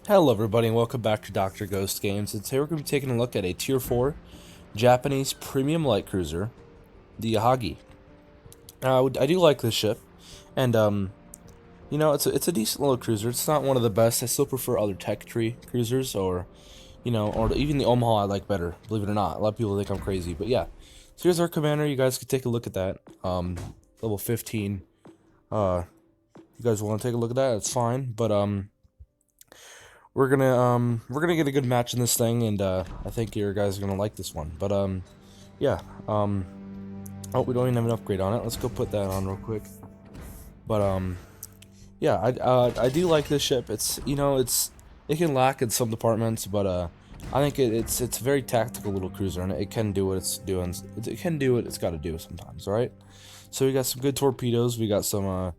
Hello everybody and welcome back to Dr. Ghost Games, and today we're going to be taking a look at a Tier 4 Japanese premium light cruiser, the Yahagi. I do like this ship, and it's a decent little cruiser. It's not one of the best. I still prefer other tech tree cruisers, or even the Omaha I like better, believe it or not. A lot of people think I'm crazy, but yeah. So here's our commander. You guys can take a look at that. Level 15. You guys want to take a look at that? It's fine, but we're gonna get a good match in this thing, and I think you guys are gonna like this one. But yeah. Oh, we don't even have an upgrade on it. Let's go put that on real quick. But yeah, I do like this ship. It can lack in some departments, but I think it's a very tactical little cruiser, and it can do what it's doing. It can do what it's got to do sometimes. All right. So we got some good torpedoes. We got some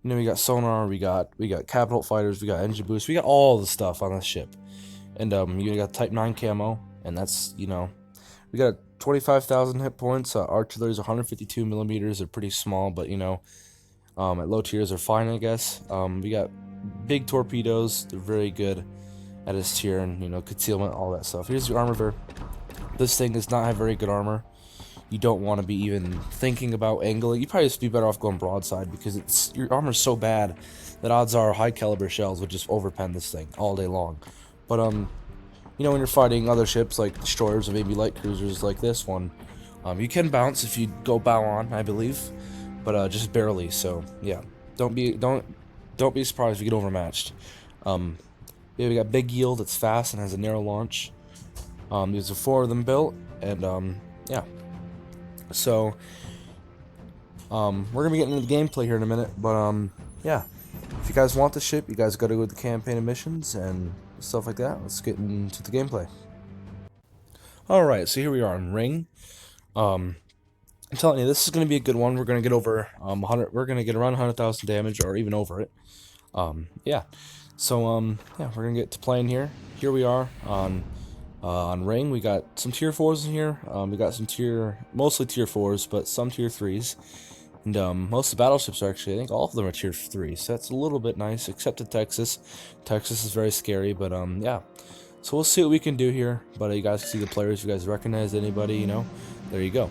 we got sonar, we got catapult fighters, we got engine boost, we got all the stuff on this ship. And you got Type 9 camo, and that's, we got 25,000 hit points. Artillery's 152 millimeters, they're pretty small, but at low tiers they're fine, I guess. We got big torpedoes, they're very good at this tier, and concealment, all that stuff. Here's your armor. This thing does not have very good armor. You don't want to be even thinking about angling. You probably just be better off going broadside, because your armor's so bad that odds are high caliber shells would just overpen this thing all day long. But when you're fighting other ships like destroyers or maybe light cruisers like this one, you can bounce if you go bow on, I believe, but just barely. So yeah, don't be surprised if you get overmatched. Yeah, we got big yield. It's fast and has a narrow launch. There's 4 of them built, and yeah. So, we're gonna be getting into the gameplay here in a minute, but yeah. If you guys want the ship, you guys gotta go with the campaign and missions and stuff like that. Let's get into the gameplay. Alright, so here we are on Ring. I'm telling you, this is gonna be a good one. We're gonna get over 100. We're gonna get around 100,000 damage, or even over it. Yeah. So yeah, we're gonna get to playing here. Here we are on Ring. We got some tier 4s in here. We got some mostly tier 4s, but some tier 3s. And most of the battleships are actually, I think all of them are tier 3s. So that's a little bit nice, except to Texas. Texas is very scary, but yeah. So we'll see what we can do here. But you guys can see the players. If you guys recognize anybody, there you go.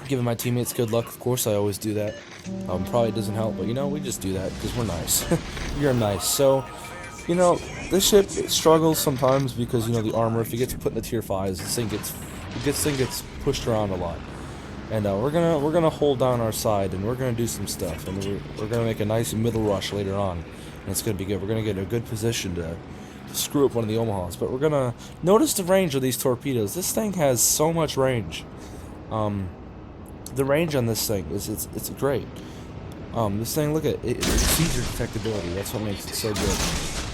Giving my teammates good luck, of course, I always do that. Probably doesn't help, but we just do that because we're nice. You're nice. So, this ship struggles sometimes because the armor. If you get to put in the tier 5s, this thing gets pushed around a lot. And we're gonna hold down our side, and we're gonna do some stuff, and we're gonna make a nice middle rush later on, and it's gonna be good. We're gonna get in a good position to screw up one of the Omahas. But we're gonna notice the range of these torpedoes. This thing has so much range. The range on this thing it's great. This thing, look at it, it exceeds your detectability. That's what makes it so good.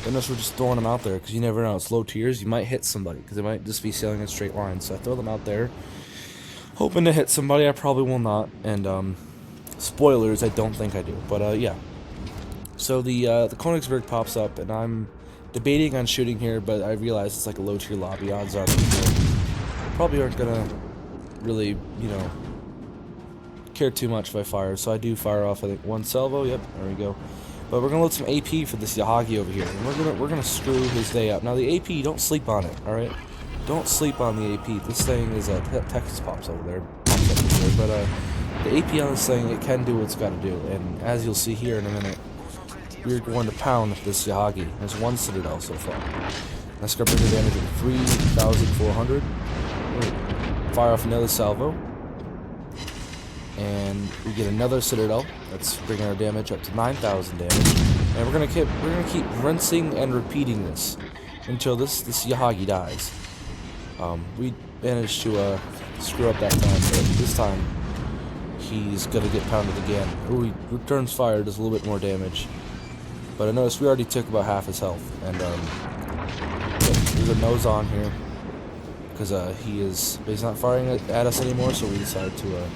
Unless we're just throwing them out there, because you never know. It's low tiers. You might hit somebody, because they might just be sailing in a straight line. So I throw them out there, hoping to hit somebody. I probably will not. And spoilers, I don't think I do. But yeah. So the Königsberg pops up, and I'm debating on shooting here, but I realize it's like a low tier lobby. Odds are people probably aren't gonna really, care too much if I fire, so I do fire off, I think, 1 salvo. Yep, there we go. But we're gonna load some AP for this Yahagi over here, and we're gonna screw his day up. Now the AP, don't sleep on it, all right? Don't sleep on the AP. This thing is Texas pops over there, but the AP on this thing, it can do what it's got to do, and as you'll see here in a minute, we're going to pound this Yahagi. There's 1 citadel so far. That's gonna bring the damage of 3,400. Fire off another salvo. And we get another citadel. That's bringing our damage up to 9,000 damage. And we're gonna keep rinsing and repeating this until this Yahagi dies. We managed to screw up that time, but this time he's gonna get pounded again. Ooh, he returns fire, does a little bit more damage. But I noticed we already took about half his health, and there's a nose on here because he's not firing at us anymore. So we decided to.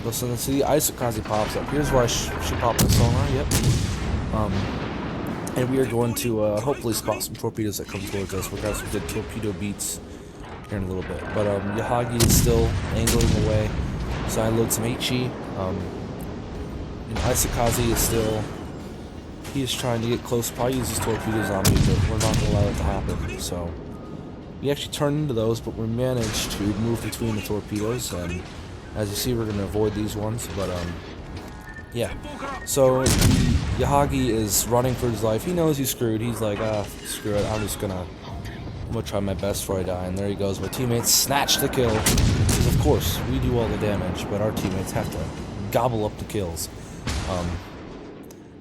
Listen, let's see, the Isakaze pops up. Here's where I should pop the sonar, yep. And we are going to hopefully spot some torpedoes that come towards us. We're going to have some good torpedo beats here in a little bit. But Yahagi is still angling away, so I load some HE. And Isakaze is still he is trying to get close, probably uses torpedoes on me, but we're not going to allow it to happen. So we actually turned into those, but we managed to move between the torpedoes, and as you see, we're going to avoid these ones. But yeah. So Yahagi is running for his life. He knows he's screwed. He's like, screw it. I'm gonna try my best before I die. And there he goes. My teammates snatch the kill. Because of course we do all the damage, but our teammates have to gobble up the kills.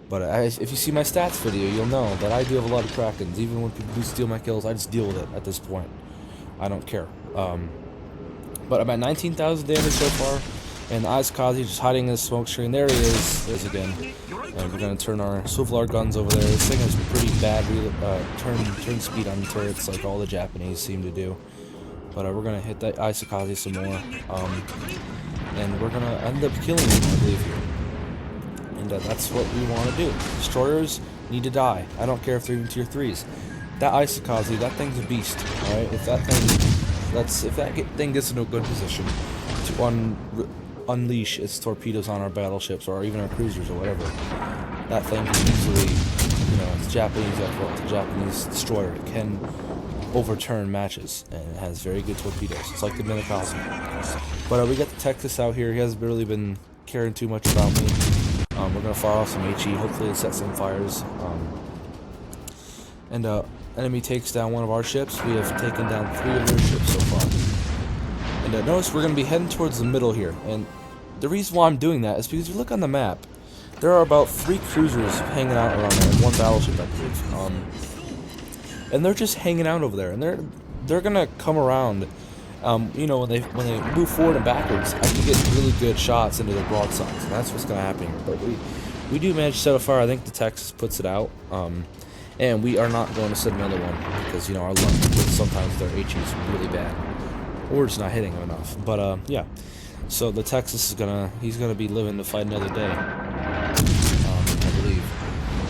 But if you see my stats video, you'll know that I do have a lot of Krakens. Even when people do steal my kills, I just deal with it at this point. I don't care. But I'm at 19,000 damage so far. And Yahagi just hiding in the smoke screen. There he is. There's again. And we're going to swivel our guns over there. This thing has pretty bad turn speed on the turrets, like all the Japanese seem to do. But we're going to hit that Yahagi some more. And we're going to end up killing him, I believe, here. And that's what we want to do. Destroyers need to die. I don't care if they're even tier 3s. That Yahagi, that thing's a beast. Alright? If that thing gets into a good position to unleash its torpedoes on our battleships or even our cruisers or whatever, that thing can easily, it's Japanese after all, it's a Japanese destroyer. It can overturn matches, and it has very good torpedoes. It's like the Minakaze. But we got the Texas out here. He hasn't really been caring too much about me. We're going to fire off some HE, hopefully it set some fires. Enemy takes down one of our ships. We have taken down 3 of their ships so far. And notice we're going to be heading towards the middle here. And the reason why I'm doing that is because you look on the map, there are about 3 cruisers hanging out around there and 1 battleship, I believe. And they're just hanging out over there. And they're going to come around. When they move forward and backwards, I can get really good shots into their broadsides. And that's what's going to happen here. But we do manage to set a fire. I think the Texas puts it out. And we are not going to set another one because, our luck, sometimes their HE is really bad. Or it's not hitting him enough. But yeah. So the Texas he's gonna be living to fight another day. I believe.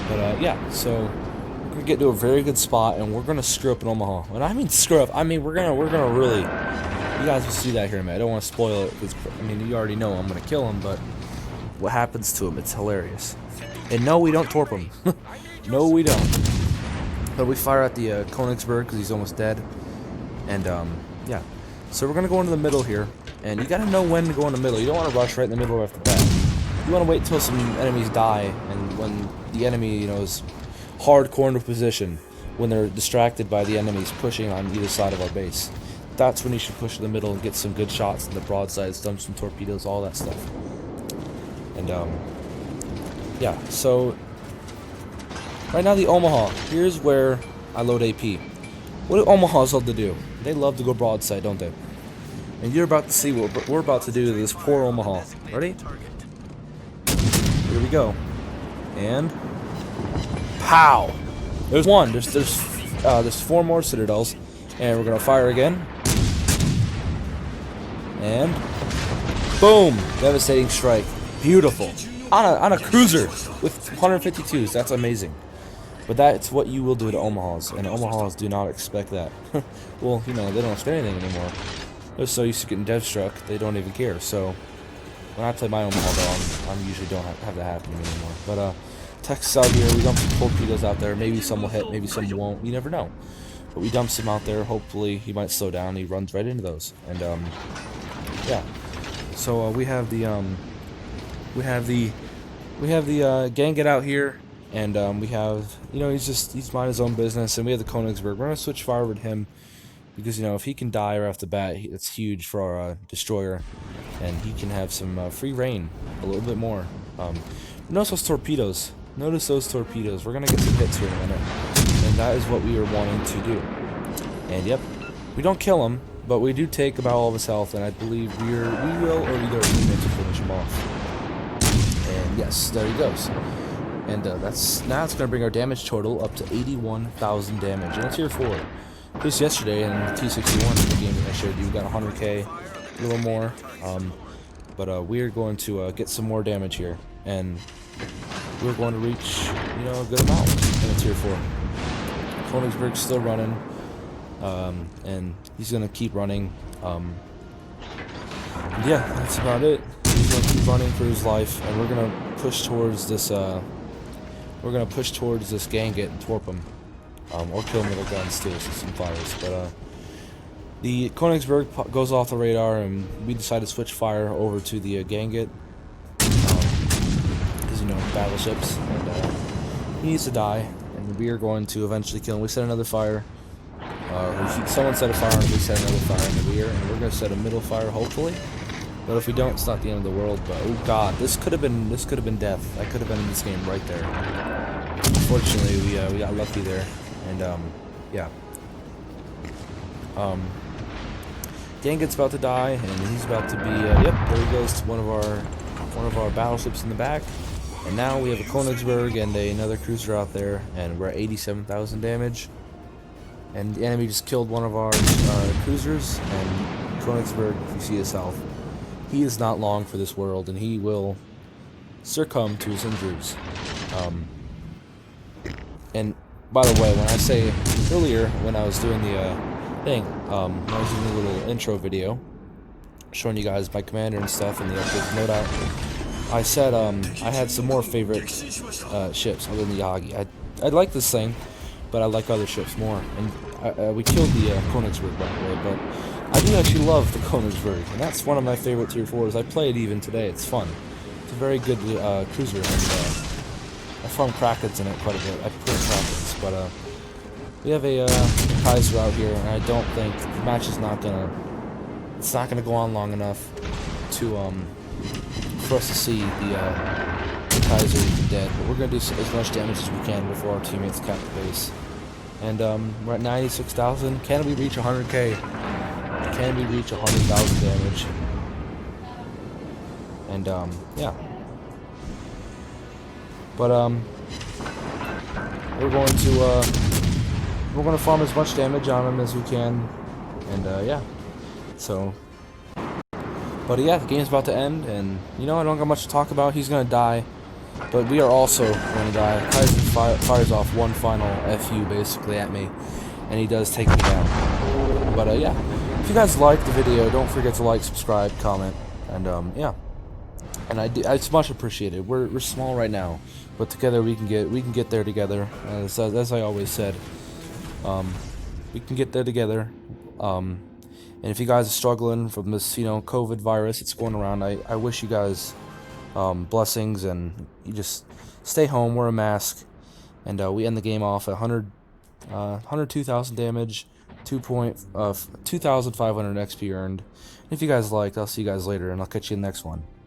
But yeah, so we're gonna get to a very good spot and we're gonna screw up in Omaha. When I mean screw up, I mean we're gonna really, you guys will see that here in a minute. I don't want to spoil it because you already know I'm gonna kill him, but what happens to him, it's hilarious. And no, we don't torp him. No, we don't. But we fire at the Königsberg because he's almost dead. And yeah. So we're going to go into the middle here, and you got to know when to go in the middle. You don't want to rush right in the middle after that. You want to wait until some enemies die, and when the enemy, is hardcore into position, when they're distracted by the enemies pushing on either side of our base. That's when you should push in the middle and get some good shots in the broadsides, dump some torpedoes, all that stuff. And yeah, so right now the Omaha, here's where I load AP. What do Omahas love to do? They love to go broadside, don't they? And you're about to see what we're about to do to this poor Omaha. Ready? Here we go. And pow! There's one. There's 4 more citadels, and we're gonna fire again. And boom! Devastating strike. Beautiful. On a cruiser with 152s. That's amazing. But that's what you will do to Omahas, and Omahas do not expect that. Well, they don't expect anything anymore. They're so used to getting dev struck, they don't even care. So when I play my Omaha, though, I usually don't have that happen to me anymore. But Texas out here, we dump some torpedoes out there. Maybe some will hit, maybe some won't. You never know. But we dump some out there. Hopefully, he might slow down. He runs right into those, and yeah. So we have the gang get out here. And we have, he's mind his own business, and we have the Königsberg. We're gonna switch fire with him because if he can die right off the bat, it's huge for our destroyer, and he can have some free reign a little bit more. Notice those torpedoes. Notice those torpedoes. We're gonna get some hits here in a minute, and that is what we are wanting to do. And yep, we don't kill him, but we do take about all of his health, and I believe we will, or either teammates to finish him off. And yes, there he goes. And now it's going to bring our damage total up to 81,000 damage. And it's tier 4. Just yesterday in T61, the game that I showed you, we got 100k, a little more. But we're going to get some more damage here. And we're going to reach, a good amount in a tier 4. Königsberg's still running. And he's going to keep running. Yeah, that's about it. He's going to keep running for his life. And we're going to push towards this we're gonna push towards this Gangit and torp him, or kill him with our guns too, so some fires. But the Königsberg goes off the radar, and we decide to switch fire over to the Gangit, because you know, battleships, and he needs to die, and we are going to eventually kill him. We set another fire. Someone set a fire, and we set another fire in the rear, and we're gonna set a middle fire, hopefully. But if we don't, it's not the end of the world. But oh god, this could have been death. I could have been in this game right there. Unfortunately, we got lucky there, and yeah. Gangit's about to die, and he's about to be. Yep, there he goes to one of our battleships in the back. And now we have a Königsberg and another cruiser out there, and we're at 87,000 damage. And the enemy just killed one of our cruisers, and Königsberg, if you see his health, he is not long for this world, and he will succumb to his injuries. And by the way, when I say earlier, when I was doing the thing, when I was doing a little intro video, showing you guys my commander and stuff, and the updates, no doubt, I said I had some more favorite ships other than the Yahagi. I like this thing, but I like other ships more. And we killed the Königsberg, by the way, but I do actually love the Königsberg, and that's one of my favorite tier 4s. I play it even today. It's fun. It's a very good cruiser, and I farm Krakens in it quite a bit. I prefer Krakens, but we have a Kaiser out here, and I don't think the match is not gonna. It's not gonna go on long enough to for us to see the Kaiser dead. But we're gonna do as much damage as we can before our teammates cap the base. And we're at 96,000. Can we reach 100k? Can we reach 100,000 damage? And yeah. But we're going to farm as much damage on him as we can, and yeah. So, but yeah, the game's about to end, and you know, I don't got much to talk about. He's gonna die, but we are also going to die. Kaiser fires off one final FU basically at me, and he does take me down. But yeah, if you guys liked the video, don't forget to like, subscribe, comment, and yeah. And it's much appreciated. We're small right now, but together we can get there together. As I always said, we can get there together. And if you guys are struggling from this, you know, COVID virus that's going around, I wish you guys blessings, and you just stay home, wear a mask, and we end the game off at 102,000 damage, 2,500 XP earned. And if you guys liked, I'll see you guys later, and I'll catch you in the next one.